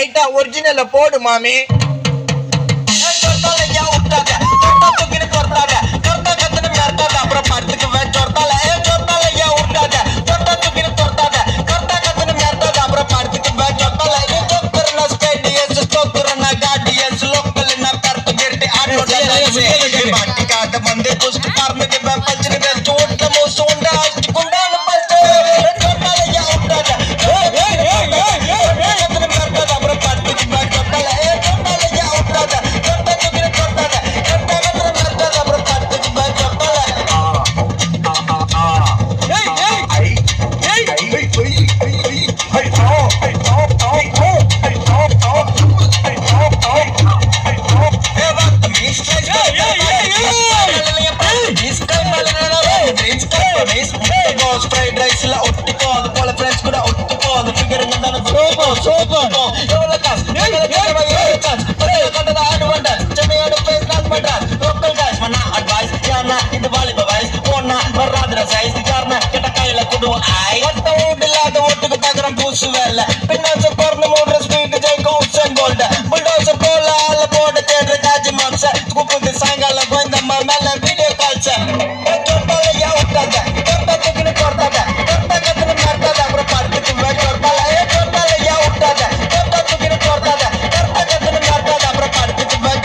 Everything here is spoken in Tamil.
லைட்டா ஒரிஜினல்ல போடு மாமி. அப்புறம் படத்துக்கு சொர்த்தால சொர்த்தால ஏன் விட்டாத சொர்த்தா தூக்கிட்டு தொர்த்தாத கர்த்தா கத்துன்னு மேர்த்தாத அப்புறம் படத்துக்கு சொர்த்தால சொத்துறனா ஸ்டேடியஸ் சொத்துறனா கார்டியஸ் லோக்கல் ना करत गिरते आठ बाटी काट बंदे दुष्ट कारण के मैं पचने में चोट लमो सोंडा कुंडा न पलते छोटा ले या उठा जा कतन करता था पर पार्टी की बात करता ले छोटा ले या उठा जा छोटा तो गिर करता था छोटा कतन करता था पर पार्टी की बात करता ले फ्राइड राइस ला उट्टिको पोला फ्रेंड्स கூட उट्टिको फिगर नंदन சூப்பர் எவ்வளவு காசு எவ்வளவு காசு பழைய கண்டத ஆடுவண்ட சென்னையோட ஃபேஸ் நாட் பண்றா லோக்கல் गाइस மனா அட்வைஸ் யானா இந்த வாலிப வயசு போனா வராதற சைஸ் காரண கிட்ட கையில குடு ஐ ஒட்ட ஓடில்லாத ஓட்டுக்கு பகரம் பூசு வேல பின்னாச்ச போர்ன மோட்ர ஸ்பீட் ஜெய் கோசன் கோல்ட் புல்டோசர் போல ஆல போட தேடுற காஜி மாக்ஸ் குப்புது சாயங்கால கோயந்தம்மா மேல வீடியோ கால்ஸ் சொன்னால யா உட்டாத கர்த்தா தூக்கிட்டு கொர்த்தாத கர்த்தா கத்துன்னு மார்த்தாத அப்புறம் படத்துக்கு சொன்னால சொன்னால யா உட்டாத கர்த்தா தூக்கிட்டு கொர்த்தாத கர்த்தா கத்துன்னு மார்த்தாத அப்புறம் படத்துக்கு சொன்னால